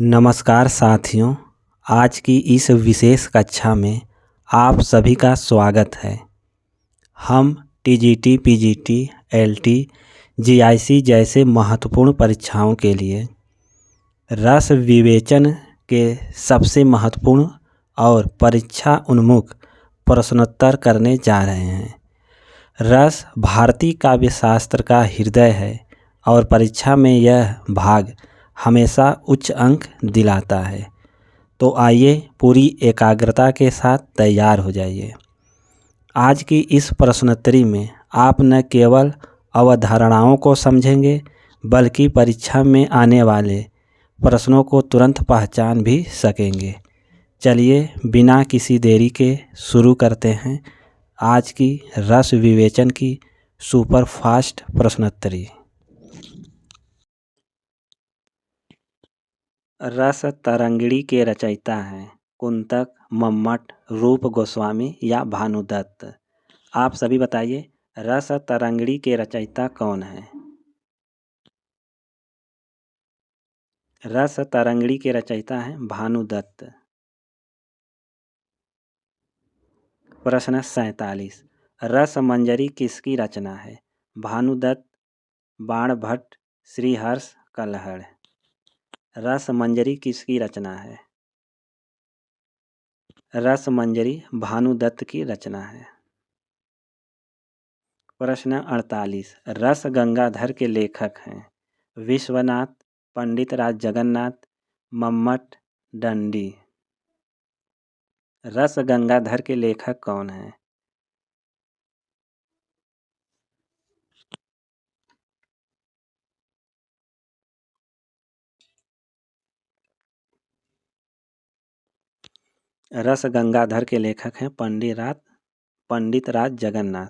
नमस्कार साथियों, आज की इस विशेष कक्षा में आप सभी का स्वागत है। हम टीजीटी, पीजीटी, एलटी, जीआईसी जैसे महत्वपूर्ण परीक्षाओं के लिए रस विवेचन के सबसे महत्वपूर्ण और परीक्षा उन्मुख प्रश्नोत्तर करने जा रहे हैं। रस भारतीय काव्य शास्त्र का हृदय है और परीक्षा में यह भाग हमेशा उच्च अंक दिलाता है। तो आइए पूरी एकाग्रता के साथ तैयार हो जाइए। आज की इस प्रश्नोत्तरी में आप न केवल अवधारणाओं को समझेंगे बल्कि परीक्षा में आने वाले प्रश्नों को तुरंत पहचान भी सकेंगे। चलिए बिना किसी देरी के शुरू करते हैं आज की रस विवेचन की सुपर फास्ट प्रश्नोत्तरी। रस तरंगिणी के रचयिता हैं कुंतक, मम्मट, रूप गोस्वामी या भानुदत्त। आप सभी बताइए, रस तरंगिणी के रचयिता कौन है? रस तरंगिणी के रचयिता हैं भानुदत्त। प्रश्न 47, रस मंजरी किसकी रचना है? भानुदत्त, बाणभट्ट, श्रीहर्ष, कल्हड़। रस मंजरी किसकी रचना है? रस मंजरी भानुदत्त की रचना है। प्रश्न 48, रस गंगाधर के लेखक हैं? विश्वनाथ, पंडित राज जगन्नाथ, मम्मट, दंडी। रस गंगाधर के लेखक कौन हैं? रस गंगाधर के लेखक हैं पंडित राज जगन्नाथ।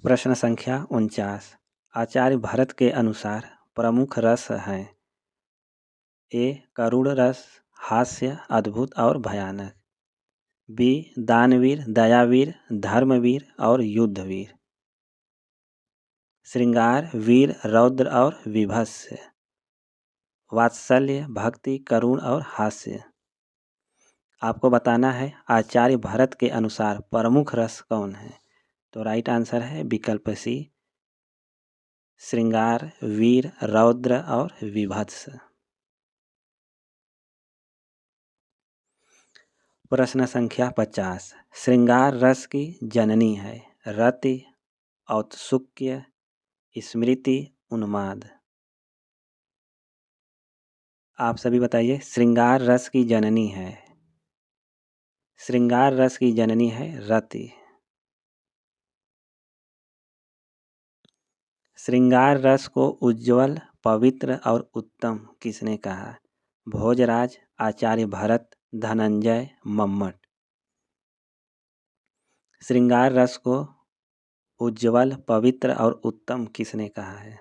प्रश्न संख्या 49, आचार्य भरत के अनुसार प्रमुख रस हैं? ए करुण रस, हास्य, अद्भुत और भयानक। बी दानवीर, दयावीर, धर्मवीर और युद्धवीर। श्रृंगार, वीर, रौद्र और विभत्स। वात्सल्य, भक्ति, करुण और हास्य। आपको बताना है आचार्य भरत के अनुसार प्रमुख रस कौन है? तो राइट आंसर है विकल्प सी, श्रृंगार, वीर, रौद्र और विभत्स। प्रश्न संख्या 50, श्रृंगार रस की जननी है? रति, औत्सुक्य, स्मृति, उन्माद। आप सभी बताइए, श्रृंगार रस की जननी है? श्रृंगार रस की जननी है रति। श्रृंगार रस को उज्ज्वल, पवित्र और उत्तम किसने कहा? भोजराज, आचार्य भरत, धनंजय, मम्मट। श्रृंगार रस को उज्ज्वल, पवित्र और उत्तम किसने कहा है?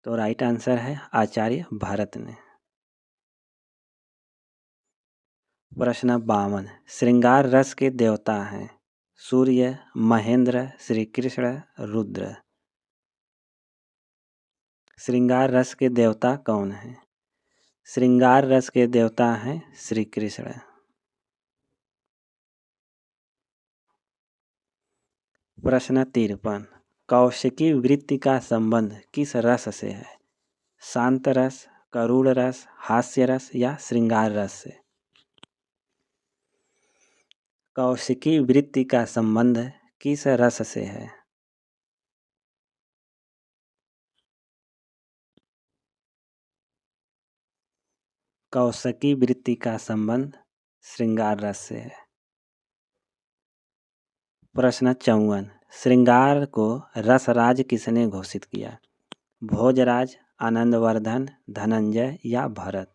तो राइट आंसर है आचार्य भरत ने। प्रश्न 52, श्रृंगार रस के देवता हैं? सूर्य, महेंद्र, श्री कृष्ण, रुद्र। श्रृंगार रस के देवता कौन हैं? श्रृंगार रस के देवता हैं श्री कृष्ण। प्रश्न 53, कौशिकी वृत्ति का संबंध किस रस से है? शांत रस, करुण रस, हास्य रस या श्रृंगार रस से? कौशिकी वृत्ति का संबंध किस रस से है? कौशिकी वृत्ति का संबंध श्रृंगार रस से है। प्रश्न 54, श्रृंगार को रसराज किसने घोषित किया? भोजराज, आनंदवर्धन, धनंजय या भरत।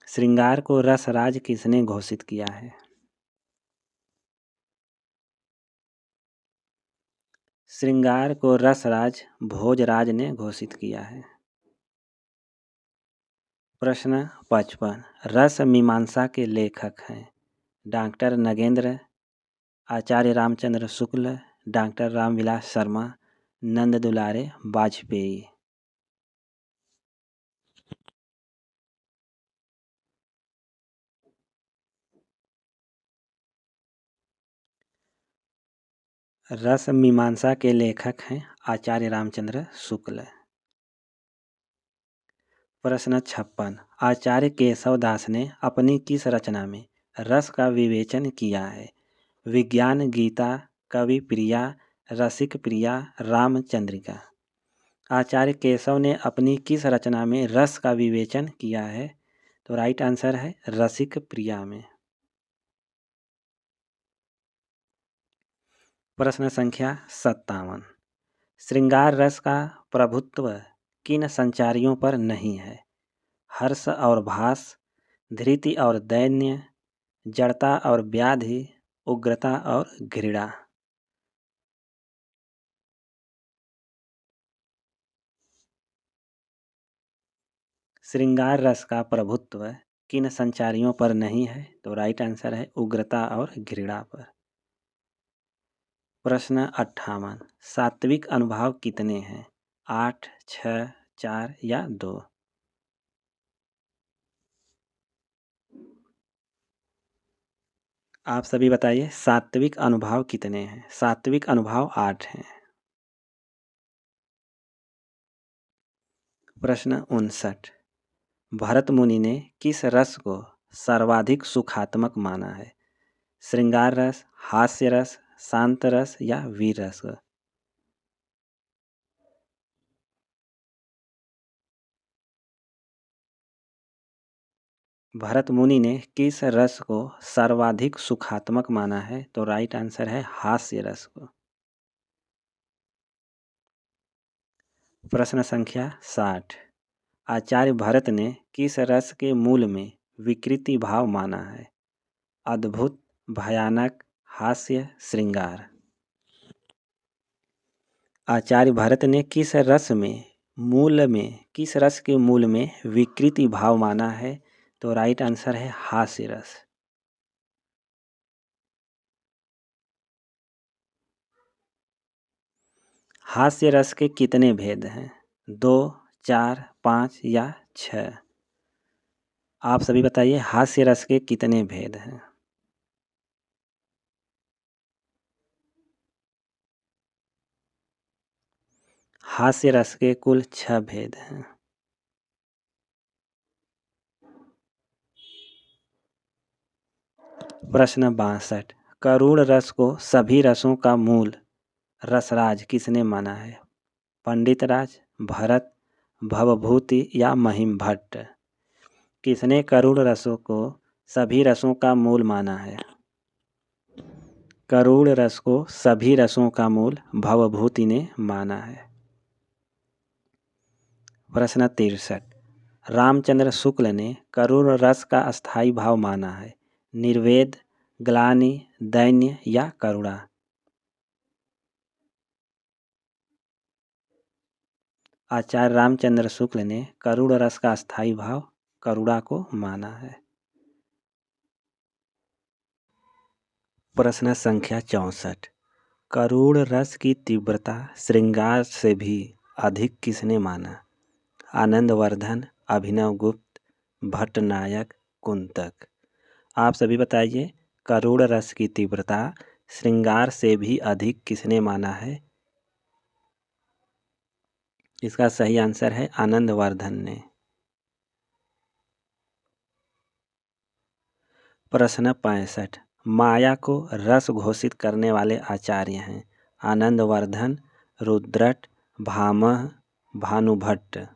श्रृंगार को रसराज किसने घोषित किया है? श्रृंगार को रसराज भोजराज ने घोषित किया है। प्रश्न 55, रस मीमांसा के लेखक हैं? डॉक्टर नगेंद्र, आचार्य रामचंद्र शुक्ल, डॉक्टर रामविलास शर्मा, नंद दुलारे वाजपेयी। रस मीमांसा के लेखक हैं आचार्य रामचंद्र शुक्ल। प्रश्न 56। आचार्य केशव दास ने अपनी किस रचना में रस का विवेचन किया है? विज्ञान गीता, कवि प्रिया, रसिक प्रिया, रामचंद्रिका। आचार्य केशव ने अपनी किस रचना में रस का विवेचन किया है? तो राइट आंसर है रसिक प्रिया में। प्रश्न संख्या 57। श्रृंगार रस का प्रभुत्व किन संचारियों पर नहीं है? हर्ष और भास, धृति और दैन्य, जड़ता और व्याधि, उग्रता और घृणा। श्रृंगार रस का प्रभुत्व किन संचारियों पर नहीं है? तो राइट आंसर है उग्रता और घृणा पर। प्रश्न 58। सात्विक अनुभाव कितने हैं? 8, 6, 4 या 2? आप सभी बताइए सात्विक अनुभाव कितने हैं? सात्विक अनुभाव 8 हैं। प्रश्न 59। भरत मुनि ने किस रस को सर्वाधिक सुखात्मक माना है? श्रृंगार रस, हास्य रस, शांत रस या वीर रस? भरत मुनि ने किस रस को सर्वाधिक सुखात्मक माना है? तो राइट आंसर है हास्य रस को। प्रश्न संख्या 60। आचार्य भरत ने किस रस के मूल में विकृति भाव माना है? अद्भुत, भयानक, हास्य, श्रृंगार। आचार्य भरत ने किस रस के मूल में विकृति भाव माना है? तो राइट आंसर है हास्य रस। हास्य रस के कितने भेद हैं? 2, 4, 5 या 6? आप सभी बताइए हास्य रस के कितने भेद हैं? हास्य रस के कुल 6 भेद हैं। प्रश्न 62। करुण रस को सभी रसों का मूल रसराज किसने माना है? पंडित राज, भरत, भवभूति या महिम भट्ट? किसने करुण रसों को सभी रसों का मूल माना है? करुण रस को सभी रसों का मूल भवभूति ने माना है। प्रश्न 63। रामचंद्र शुक्ल ने करुण रस का अस्थाई भाव माना है? निर्वेद, ग्लानि, दैन्य या करुणा? आचार्य रामचंद्र शुक्ल ने करुण रस का अस्थाई भाव करुणा को माना है। प्रश्न संख्या 64। करुण रस की तीव्रता श्रृंगार से भी अधिक किसने माना? आनंदवर्धन, अभिनवगुप्त, भट्टनायक, कुंतक? आप सभी बताइए करुण रस की तीव्रता श्रृंगार से भी अधिक किसने माना है? इसका सही आंसर है आनंदवर्धन ने। प्रश्न 65। माया को रस घोषित करने वाले आचार्य हैं? आनंदवर्धन, रुद्रट, भामह, भानुभट्ट?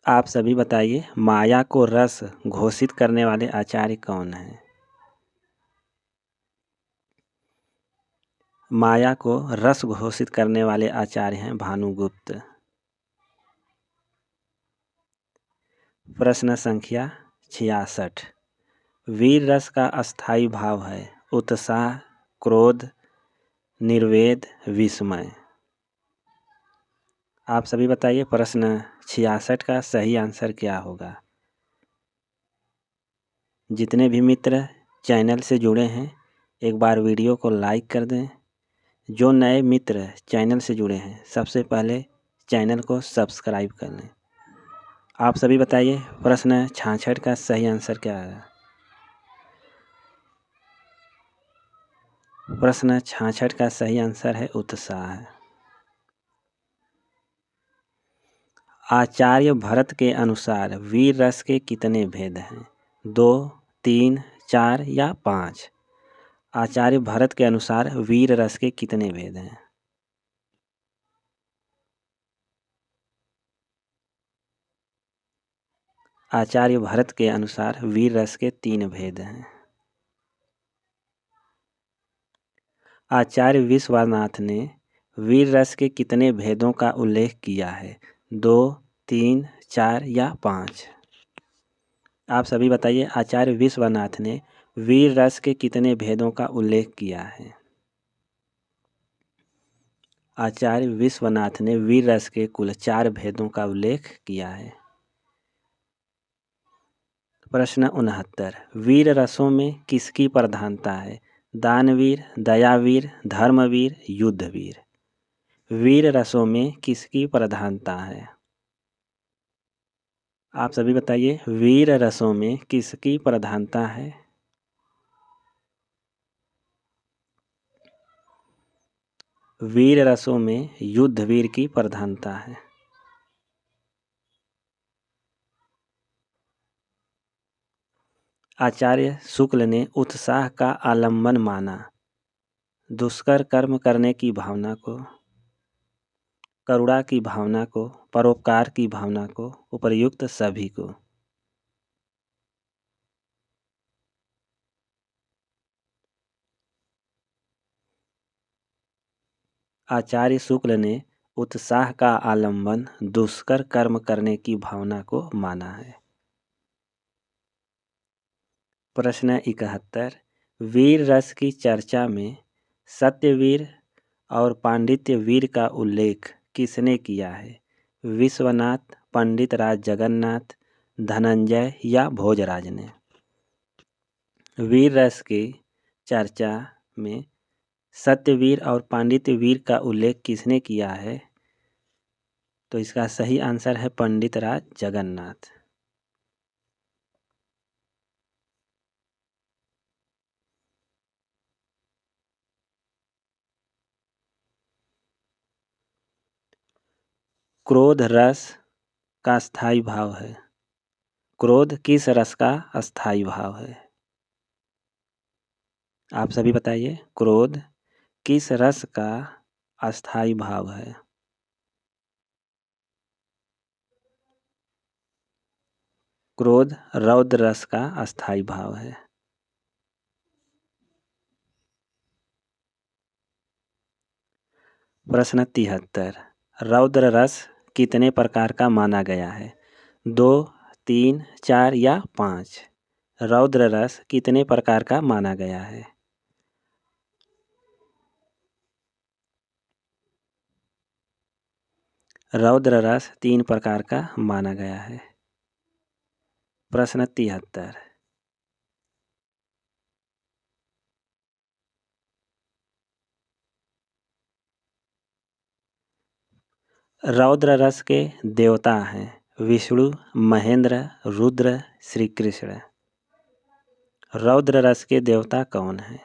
आप सभी बताइए माया को रस घोषित करने वाले आचार्य कौन हैं? माया को रस घोषित करने वाले आचार्य हैं भानुगुप्त। प्रश्न संख्या 66। वीर रस का अस्थाई भाव है उत्साह, क्रोध, निर्वेद, विस्मय? आप सभी बताइए प्रश्न 66 का सही आंसर क्या होगा? जितने भी मित्र चैनल से जुड़े हैं एक बार वीडियो को लाइक कर दें, जो नए मित्र चैनल से जुड़े हैं सबसे पहले चैनल को सब्सक्राइब कर लें। आप सभी बताइए प्रश्न 66 का सही आंसर क्या है। प्रश्न 66 का सही आंसर है उत्साह। आचार्य भरत के अनुसार वीर रस के कितने भेद हैं? 2, 3, 4 या 5? आचार्य भरत के अनुसार वीर रस के कितने भेद हैं? आचार्य भरत के अनुसार वीर रस के 3 भेद हैं। आचार्य विश्वनाथ ने वीर रस के कितने भेदों का उल्लेख किया है? 2, 3, 4 या 5? आप सभी बताइए आचार्य विश्वनाथ ने वीर रस के कितने भेदों का उल्लेख किया है? आचार्य विश्वनाथ ने वीर रस के कुल 4 भेदों का उल्लेख किया है। प्रश्न 69, वीर रसों में किसकी प्रधानता है? दानवीर, दयावीर, धर्मवीर, युद्धवीर। वीर रसों में किसकी प्रधानता है? आप सभी बताइए वीर रसों में किसकी प्रधानता है? वीर रसों में युद्धवीर की प्रधानता है। आचार्य शुक्ल ने उत्साह का आलम्बन माना दुष्कर कर्म करने की भावना को, करुणा की भावना को, परोपकार की भावना को, उपर्युक्त सभी को। आचार्य शुक्ल ने उत्साह का आलम्बन दुष्कर कर्म करने की भावना को माना है। प्रश्न 71, वीर रस की चर्चा में सत्यवीर और पांडित्यवीर का उल्लेख किसने किया है? विश्वनाथ, पंडित राज जगन्नाथ, धनंजय या भोजराज ने? वीर रस की चर्चा में सत्यवीर और पांडित्यवीर का उल्लेख किसने किया है? तो इसका सही आंसर है पंडित राज जगन्नाथ। क्रोध रस का स्थायी भाव है। क्रोध किस रस का अस्थायी भाव है? आप सभी बताइए क्रोध किस रस का अस्थायी भाव है? क्रोध रौद्र रस का अस्थायी भाव है। प्रश्न 73, रौद्र रस कितने प्रकार का माना गया है? 2, 3, 4 या 5? रौद्र रस कितने प्रकार का माना गया है? रौद्र रस 3 प्रकार का माना गया है। प्रश्न 73, रौद्र रस के देवता हैं विष्णु, महेंद्र, रुद्र, श्री कृष्ण। रौद्र रस के देवता कौन हैं?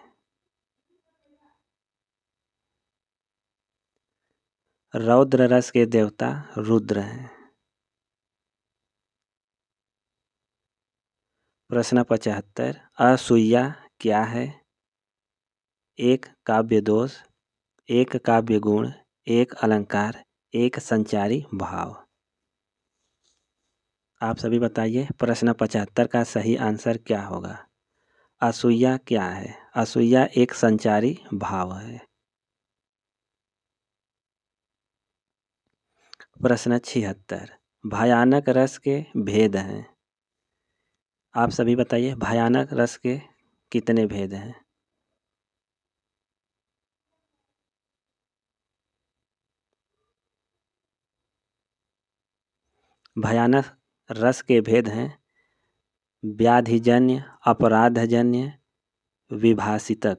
रौद्र रस के देवता रुद्र हैं। प्रश्न 75, असूया क्या है? 1 काव्य दोष, 1 काव्य गुण, 1 अलंकार, 1 संचारी भाव। आप सभी बताइए प्रश्न 75 का सही आंसर क्या होगा? असूया क्या है? असूया एक संचारी भाव है। प्रश्न 76, भयानक रस के भेद हैं। आप सभी बताइए भयानक रस के कितने भेद हैं? भयानक रस के भेद हैं व्याधिजन्य, अपराधजन्य, विभाषितक।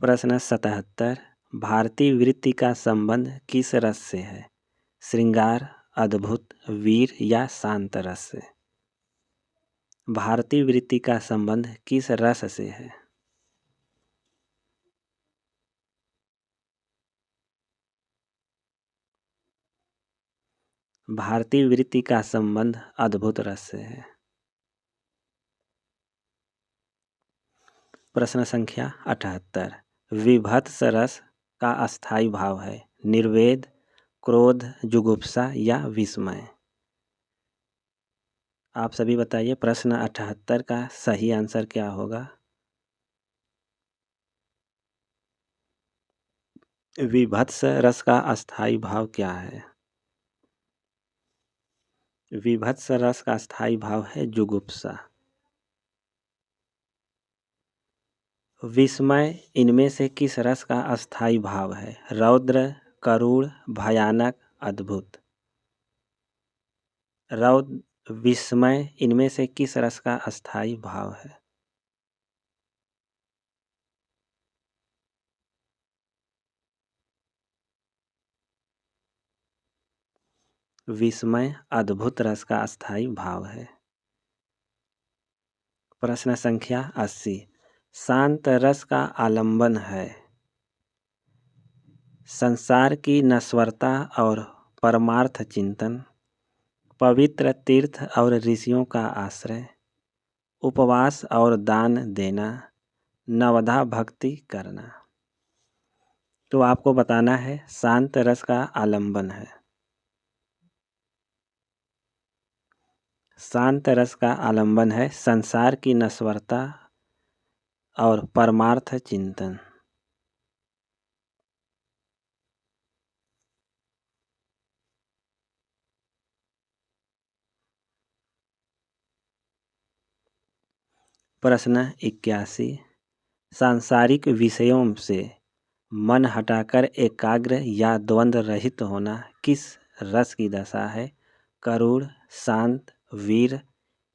प्रश्न 77। भारतीय वृत्ति का संबंध किस रस से है? श्रृंगार, अद्भुत, वीर या शांत रस से? भारतीय वृत्ति का संबंध किस रस से है? भारतीय वृत्ति का संबंध अद्भुत रस से है। प्रश्न संख्या 78। विभत्स रस का अस्थायी भाव है निर्वेद, क्रोध, जुगुप्सा या विस्मय? आप सभी बताइए प्रश्न 78 का सही आंसर क्या होगा? विभत्स रस का अस्थायी भाव क्या है? विभत्स रस का स्थायी भाव है जुगुप्सा। विस्मय इनमें से किस रस का अस्थायी भाव है? रौद्र, करुण, भयानक, अद्भुत? विस्मय इनमें से किस रस का अस्थायी भाव है? विस्मय अद्भुत रस का अस्थायी भाव है। प्रश्न संख्या 80। शांत रस का आलंबन है संसार की नश्वरता और परमार्थ चिंतन, पवित्र तीर्थ और ऋषियों का आश्रय, उपवास और दान देना, नवधा भक्ति करना। तो आपको बताना है शांत रस का आलंबन है। शांत रस का आलंबन है संसार की नश्वरता और परमार्थ चिंतन। प्रश्न 81। सांसारिक विषयों से मन हटाकर एकाग्र या द्वंद्व रहित होना किस रस की दशा है? करुण, शांत, वीर,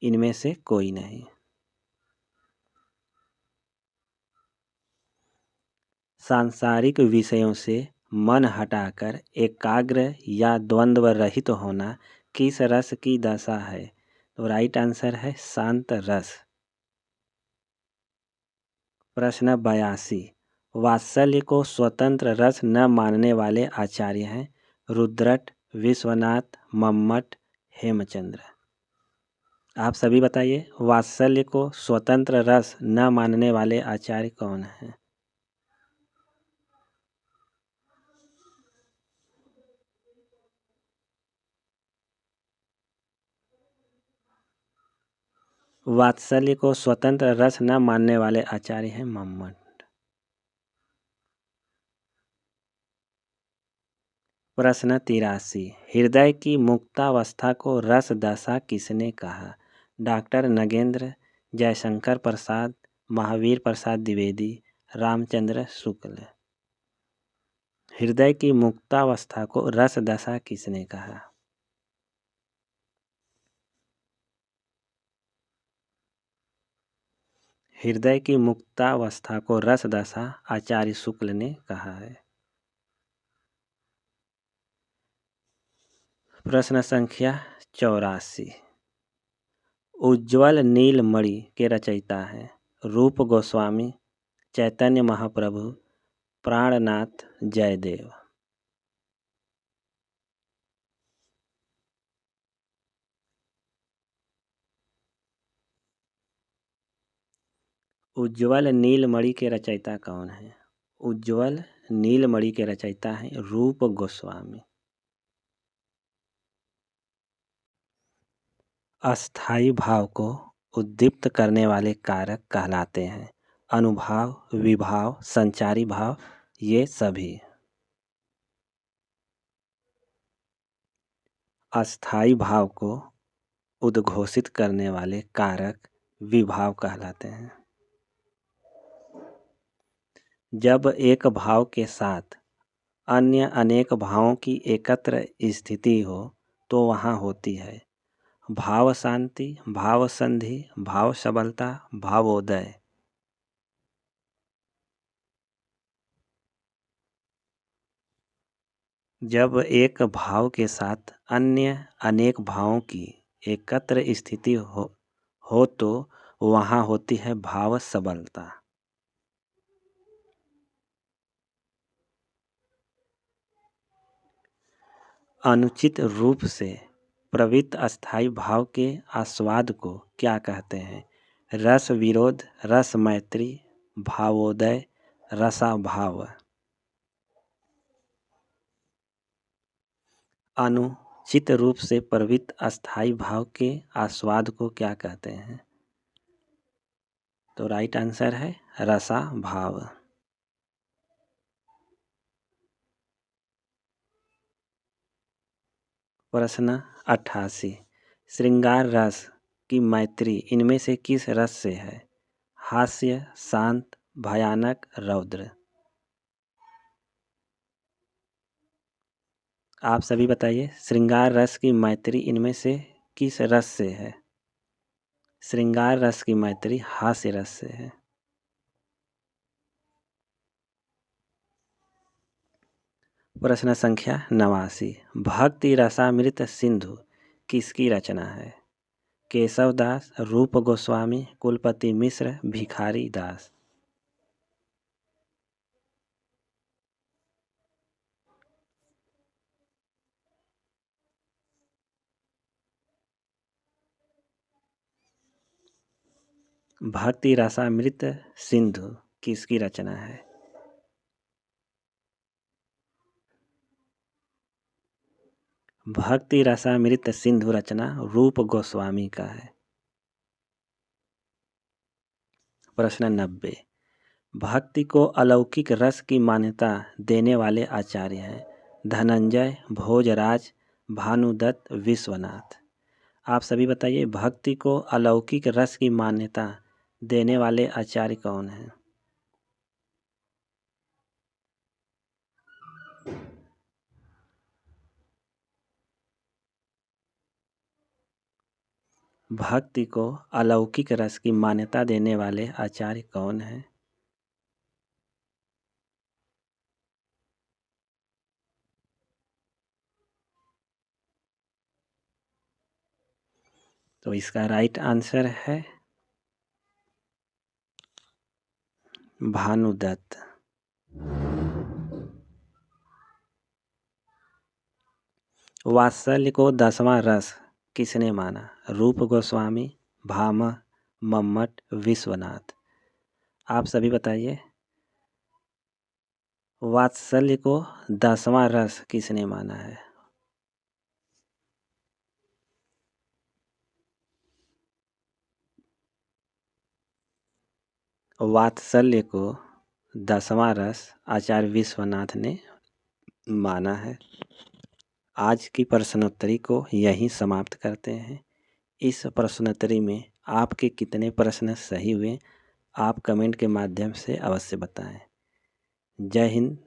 इनमें से कोई नहीं। सांसारिक विषयों से मन हटाकर एकाग्र या द्वंद्व रहित होना किस रस की दशा है? तो राइट आंसर है शांत रस। प्रश्न 82। वात्सल्य को स्वतंत्र रस न मानने वाले आचार्य हैं रुद्रट, विश्वनाथ, मम्मट, हेमचंद्र? आप सभी बताइए वात्सल्य को स्वतंत्र रस न मानने वाले आचार्य कौन हैं? वात्सल्य को स्वतंत्र रस न मानने वाले आचार्य हैं मम्मट। प्रश्न 83। हृदय की मुक्तावस्था को रस दशा किसने कहा? डॉक्टर नगेंद्र, जयशंकर प्रसाद, महावीर प्रसाद द्विवेदी, रामचंद्र शुक्ल? हृदय की मुक्तावस्था को रस दशा किसने कहा? हृदय की मुक्तावस्था को रस दशा आचार्य शुक्ल ने कहा है। प्रश्न संख्या 84। उज्ज्वल नीलमणि के रचयिता हैं रूप गोस्वामी, चैतन्य महाप्रभु, प्राणनाथ, जयदेव? उज्ज्वल नीलमणि के रचयिता कौन है? उज्ज्वल नीलमणि के रचयिता हैं रूप गोस्वामी। अस्थायी भाव को उद्दीप्त करने वाले कारक कहलाते हैं अनुभाव, विभाव, संचारी भाव, ये सभी। अस्थायी भाव को उद्घोषित करने वाले कारक विभाव कहलाते हैं। जब एक भाव के साथ अन्य अनेक भावों की एकत्र स्थिति हो तो वहाँ होती है भाव शांति, भाव संधि, भाव सबलता, भावोदय। जब एक भाव के साथ अन्य अनेक भावों की एकत्र स्थिति हो तो वहाँ होती है भाव सबलता। अनुचित रूप से प्रवृत्त अस्थायी भाव के आस्वाद को क्या कहते हैं? रस विरोध, रस मैत्री, भावोदय, रसाभाव। अनुचित रूप से प्रवृत्त अस्थायी भाव के आस्वाद को क्या कहते हैं? तो राइट आंसर है रसाभाव। प्रश्न 88, श्रृंगार रस की मैत्री इनमें से किस रस से है? हास्य, शांत, भयानक, रौद्र। आप सभी बताइए, श्रृंगार रस की मैत्री इनमें से किस रस से है? श्रृंगार रस की मैत्री हास्य रस से है। प्रश्न संख्या 89, भक्ति रसामृत सिंधु किसकी रचना है? केशव दास, रूप गोस्वामी, कुलपति मिश्र, भिखारी दास। भक्ति रसामृत सिंधु किसकी रचना है? भक्ति रसामृत सिंधु रचना रूप गोस्वामी का है। प्रश्न 90, भक्ति को अलौकिक रस की मान्यता देने वाले आचार्य हैं? धनंजय, भोजराज, भानुदत्त, विश्वनाथ। आप सभी बताइए, भक्ति को अलौकिक रस की मान्यता देने वाले आचार्य कौन हैं? भक्ति को अलौकिक रस की मान्यता देने वाले आचार्य कौन हैं? तो इसका राइट आंसर है भानुदत्त। वात्सल्य को 10वां रस किसने माना? रूप गोस्वामी, भामह, मम्मट, विश्वनाथ। आप सभी बताइए, वात्सल्य को 10वां रस किसने माना है? वात्सल्य को 10वां रस आचार्य विश्वनाथ ने माना है। आज की प्रश्नोत्तरी को यहीं समाप्त करते हैं। इस प्रश्नोत्तरी में आपके कितने प्रश्न सही हुए, आप कमेंट के माध्यम से अवश्य बताएं। जय हिंद,